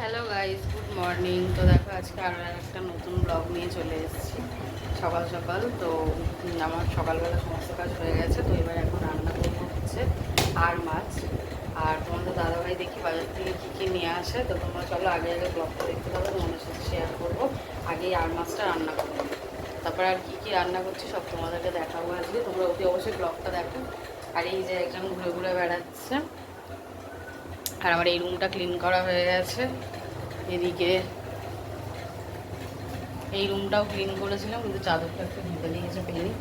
Hello guys, good morning. তো দেখো আজকে আরও একটা নতুন ব্লগ নিয়ে চলে এসেছি সকাল সকাল। তো আমার সকালবেলা সমস্ত কাজ হয়ে গেছে। তো এবার এখন রান্না করবো হচ্ছে আর মাছ। আর তোমাদের দাদাভাই দেখি বাজার থেকে কী কী নিয়ে আসে। তো তোমরা চলো আগে আগে ব্লগটা দেখতে পাবো, তোমাদের সাথে শেয়ার করবো। আগেই আর মাছটা রান্না করবো, তারপর আর কী কী রান্না করছি সব তোমাদেরকে দেখাবো আজকে। তোমরা অতি অবশ্যই ব্লগটা দেখো। আর এই যে একজন ঘুরে ঘুরে বেড়াচ্ছে। আর আমার এই রুমটা ক্লিন করা হয়ে গেছে। এদিকে এই রুমটাও ক্লিন করেছিলাম, কিন্তু চাদরটা একটু ধুতে দিয়েছে পেনি।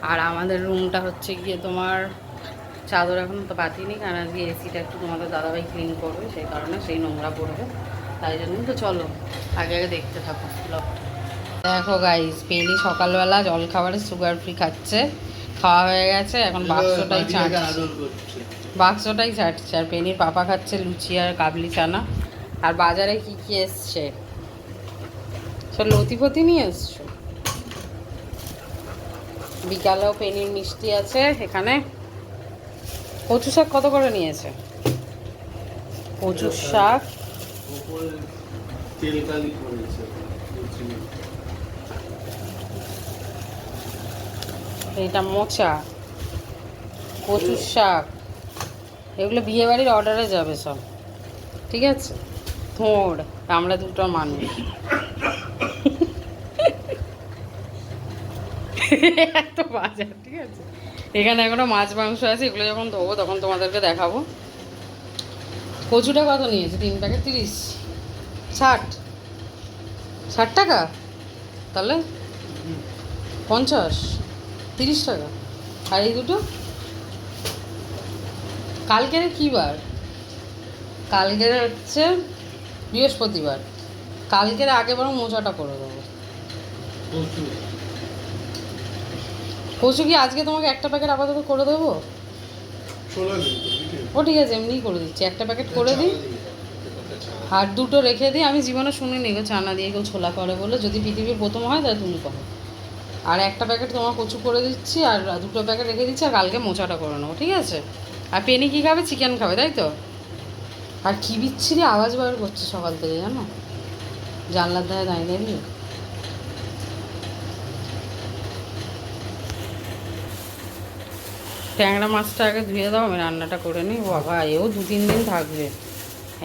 আর আমাদের রুমটা হচ্ছে গিয়ে তোমার চাদর এখন তো পাতিনি, কারণ আজকে এসিটা একটু তোমাদের দাদাভাই ক্লিন করবে, সেই কারণে সেই নোংরা পড়বে, তাই জন্য। তো চলো আগে আগে দেখতে থাকো ব্লগটা। দেখো গাইস, পেনি সকালবেলা জল খাবারে সুগার ফ্রি খাচ্ছে। খাওয়া হয়ে গেছে, এখন বাক্সটাই চাটছে। আর পেনির পাপা খাচ্ছে লুচি আর কাবলি চানা। আর বাজারে কি কি এসছে সব লতিফতি নিয়ে এসছো। বিকালেও পেনির মিষ্টি আছে এখানে। কচু শাক কত করে নিয়েছে? কচু শাক এটা মোচা, কচু শাক, এগুলো বিয়ে বাড়ির অর্ডারে যাবে সব, ঠিক আছে? থোড়, আমরা দুটো মানুষ। এত বাজার, ঠিক আছে? এখানে এখনো মাছ মাংস আছে, এগুলো যখন ধোবো তখন তোমাদেরকে দেখাবো। কচুটা কত নিয়েছে? 3 প্যাকেট 30, 60 টাকা। তাহলে 50, 30 টাকা। আর এই দুটো কালকের কী বার? কালকের হচ্ছে বৃহস্পতিবার। কালকের আগে বরং মোচাটা করে দেবো। কচু কি আজকে তোমাকে একটা প্যাকেট আপাতত করে দেবো? ও ঠিক আছে, এমনিই করে দিচ্ছি, একটা প্যাকেট করে দিই। আর দুটো রেখে দিই। আমি জীবনে শুনিনি গো চানা দিয়ে কেউ ছোলা করে বলে। যদি পৃথিবীর প্রথম হয় তাহলে তুমি কখো। আর একটা প্যাকেট তোমার কচু করে দিচ্ছি, আর দুটো প্যাকেট রেখে দিচ্ছি, আর কালকে মোচাটা করে নেবো, ঠিক আছে? আর পেনি কী খাবে? চিকেন খাবে, তাই তো? আর কী বিচ্ছিরি আওয়াজ বার করছে সকাল থেকে, জানো? জানলার ধারে দাঁড়িয়ে দাঁড়িয়ে। ট্যাংরা মাছটা আগে ধুয়ে দাও, আমি রান্নাটা করে নিই। বাবা, এও 2-3 দিন থাকবে।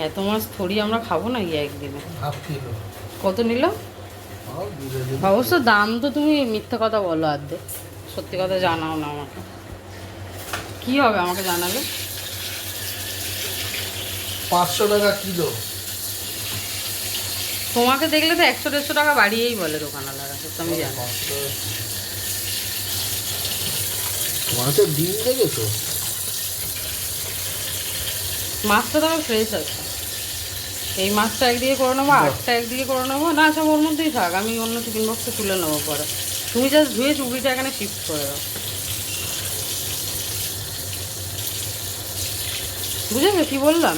এত মাছ থরি আমরা খাবো না গিয়ে একদিনে। কত নিল? অবশ্য দাম তো তুমি মিথ্যে কথা বলো, আর্ধেক সত্যি কথা জানাও না আমাকে। কি হবে আমাকে জানালে? 500 টাকা কিলো। তোমাকে দেখলে তো 100-150 টাকা বাড়িয়েই বলে দোকানওয়ালারা, সত্যি আমি জানি। মাছের ডিম দেখেছো? মাছটা তবে ফ্রেশ আছে। এই মাছটা একদিকে করে নেবো, আটটা একদিকে করে নেবো। না, সব ওর মধ্যেই থাক, আমি অন্য টিফিন বক্সে তুলে নেবো পরে। তুমি জাস্ট ধুয়ে চুবড়িটা এখানে শিফট করে দাও, বুঝেছো কি বললাম?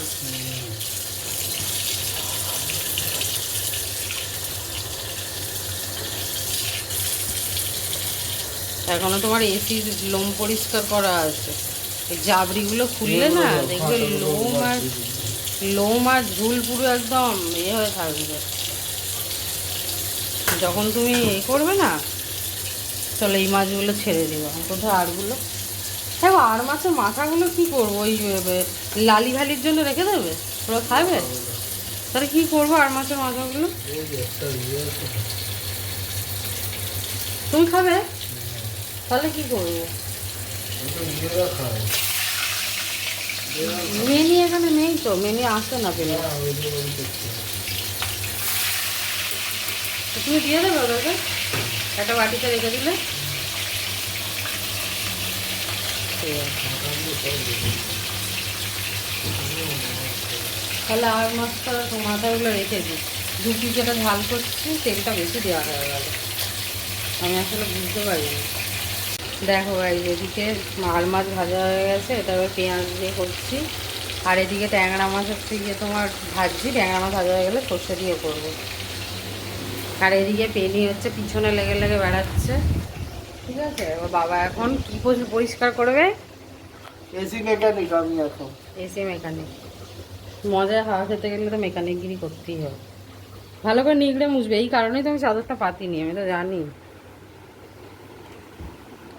এখনো তোমার এসির লোম পরিষ্কার করা আছে। এই জাবড়িগুলো খুললে না দেখবে লোম আর ঝুল পুরো একদম হয়ে থাকবে। যখন তুমি করবে না, চলো এই মাছগুলো ছেড়ে দিবো। কোথায় আরগুলো? হ্যাঁ, আর মাছের মাথাগুলো কি করবো? ওই লালি ভালির জন্য রেখে দেবে, ওরা খাবে। তাহলে কি করবো আর মাছের মাথাগুলো? তুমি খাবে? তাহলে কি করবো? মেনি এখানে নেই তো, মেনি আসে না পেলে। তুমি দিয়ে দেবে ওদেরকে, একটা বাটিতে রেখে দিলে। তাহলে আর মাছটা মাথাগুলো রেখে দিই। 2 পিস যেটা ঝাল করছি তেলটা বেশি দেওয়া হয়ে গেল, আমি আসলে বুঝতে পারিনি। দেখো ভাই, এদিকে আর মাছ ভাজা হয়ে গেছে, এটা এবার পেঁয়াজ দিয়ে করছি। আর এদিকে ট্যাংরা মাছ হচ্ছে গিয়ে তোমার ভাজছি। ট্যাংরা মাছ ভাজা হয়ে গেলে সর্ষে দিয়ে করবো। আর এদিকে পেনি হচ্ছে পিছনে লেগে লেগে বেড়াচ্ছে, ঠিক আছে? এবার বাবা এখন কি পরিষ্কার করবে? এসি মেকানিক আমি এখন। AC mechanic. মজায় হাওয়া খেতে গেলে তো মেকানিকগিরি করতেই হবে। ভালো করে নিগড়ে মুছবে, এই কারণেই তো আমি চাদরটা পাতিনি, আমি তো জানি।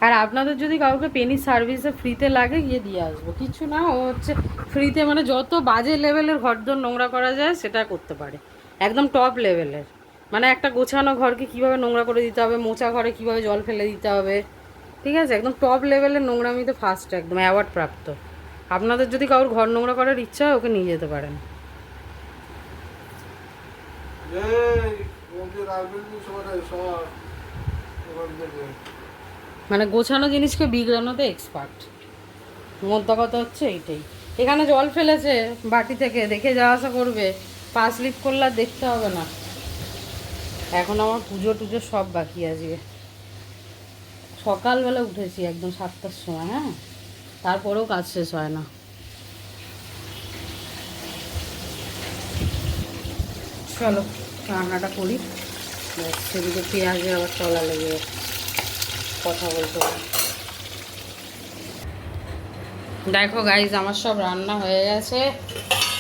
আর আপনাদের যদি কাউকে পেনি সার্ভিসে ফ্রিতে লাগে গিয়ে দিয়ে আসবো, কিছু না, ও হচ্ছে ফ্রিতে মানে যত বাজে লেভেলের ঘরদোর নোংরা করা যায় সেটা করতে পারে, একদম টপ লেভেলের। মানে একটা গোছানো ঘরকে কীভাবে নোংরা করে দিতে হবে, মোচা ঘরে কীভাবে জল ফেলে দিতে হবে, ঠিক আছে, একদম টপ লেভেলের নোংরামিতে ফার্স্ট, একদম অ্যাওয়ার্ড প্রাপ্ত। আপনাদের যদি কারোর ঘর নোংরা করার ইচ্ছা হয় ওকে নিয়ে যেতে পারেন। মানে গোছানো জিনিসকে বিগড়ানোতে এক্সপার্ট, মোদ্দা কথা হচ্ছে এইটাই। এখানে জল ফেলেছে বাটি থেকে, দেখে যাওয়া আসা করবে, পা স্লিপ করলে আর দেখতে হবে না। এখন আমার পুজো টুজো সব বাকি আছে। সকালবেলা উঠেছি একদম 7টার সময়, হ্যাঁ, তারপরেও কাজ শেষ হয় না। চলো রান্নাটা করি, সেদিকে পেঁয়াজের আবার তলা লেগে যাচ্ছে কথা বলতে। দেখো গাইজ আমার সব রান্না হয়ে গেছে।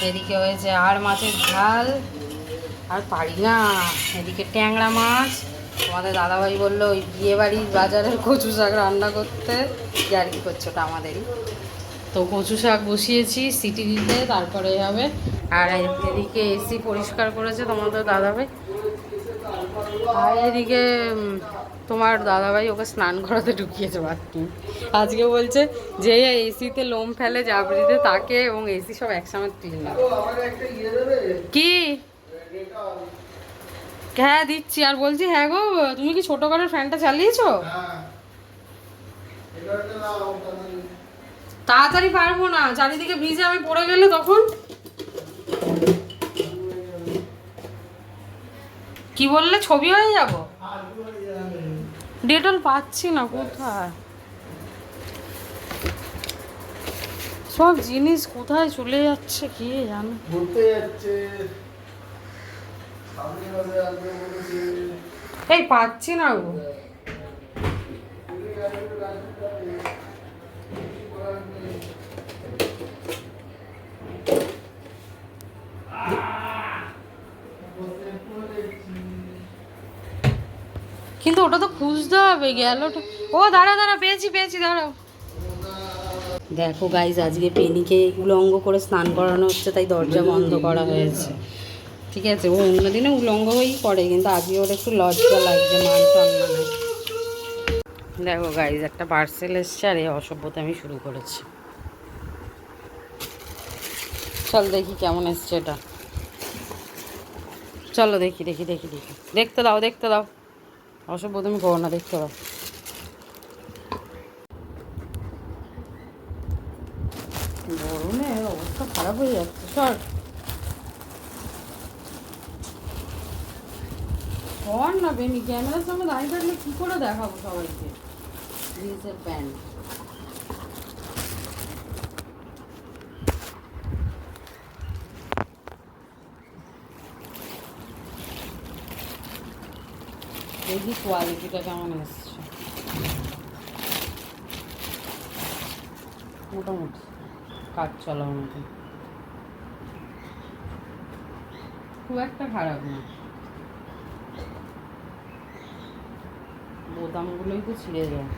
এদিকে হয়েছে আর মাছের ঝাল, আর পারি না, এদিকে ট্যাংরা মাছ। তোমাদের দাদাভাই বললো ওই বিয়েবাড়ির বাজারের কচু শাক রান্না করতে, আর কি করছে ওটা আমাদেরই। তো কচু শাক বসিয়েছি সিটি দিতে, তারপরে হবে। আর এদিকে এসি পরিষ্কার করেছে তোমাদের দাদাভাই। আর এদিকে তোমার দাদাভাই ওকে স্নান করাতে ঢুকিয়েছে বাথরুম। আজকে বলছে যে এসিতে লোম ফেলে জাবড়িতে তাকে, এবং এসি সব একসঙ্গে ক্লিন কি। হ্যাঁ দিচ্ছি। আর বলছি হ্যাঁ গো, তুমি কি ছোট ঘরের ফ্যানটা চালিয়েছো? তাড়াতাড়ি পারবো না, চারিদিকে ভিজে আমি পড়ে গেলে তখন। কি বললে, ছবি হয়ে যাব? ডেটল পাচ্ছি না কোথায়, সব জিনিস কোথায় চলে যাচ্ছে কে জানে। এই পাচ্ছি না গো। কিন্তু ওটা তো খুঁজতে হবে, গেল। ও দাঁড়া দাঁড়া, পেয়েছি পেয়েছি, দাঁড়াও। দেখো গাইজ আজকে পেনিকে উলঙ্গ করে স্নান করানো হচ্ছে, তাই দরজা বন্ধ করা হয়েছে, ঠিক আছে। ও অন্যদিনে উলঙ্গ হয়েই করে, কিন্তু আজকে ওর একটু লজ্জা লাগছে, মান সম্মানে। দেখো গাইজ একটা পার্সেল এসছে, আর এই অসভ্যতা আমি শুরু করেছি। চল দেখি কেমন এসছে এটা, চলো দেখি দেখি দেখি দেখি, দেখতে দাও দেখতে দাও, অসভ্য তুমি করো না, দেখতে দাও। গরমে অবস্থা খারাপ হয়ে যাচ্ছে। সর সর না বেনি, ক্যামেরার সামনে দাঁড়িয়ে থাকলে কি করে দেখাবো সবাইকে জিন্সের প্যান্ট। দেখি কোয়ালিটিটা কেমন এসছে। মোটামুটি কাজ চলার মতো, খুব একটা খারাপ না। বোতামগুলোই তো ছিঁড়ে যায়।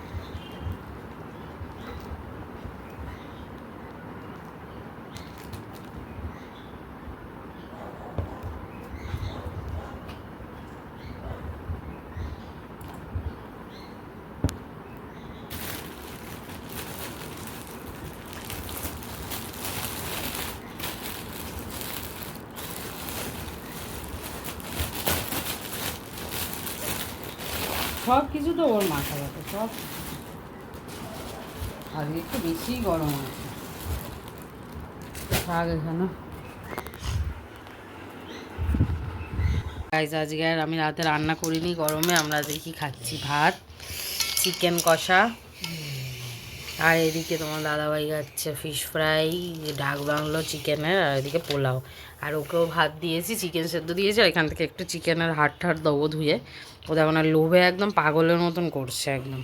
সব কিছু তো ওর মাথা ব্যথা, সব আজকে একটু বেশি গরম আছে। থাক এখানে। গাইজ আজকে আর আমি রাতে রান্না করিনি, গরমে আমরা দেখি খাচ্ছি ভাত, চিকেন কষা, আর এদিকে তোমার দাদাভাই খাচ্ছে ফিশ ফ্রাই, ঢাক বাংলো চিকেনের, আর এদিকে পোলাও। আর ওকেও ভাত দিয়েছি, চিকেন সেদ্ধ দিয়েছি, আর এখান থেকে একটু চিকেনের হাড় ঠাড় দেবো ধুয়ে। ও দেখো না লোভে একদম পাগলের মতন করছে একদম।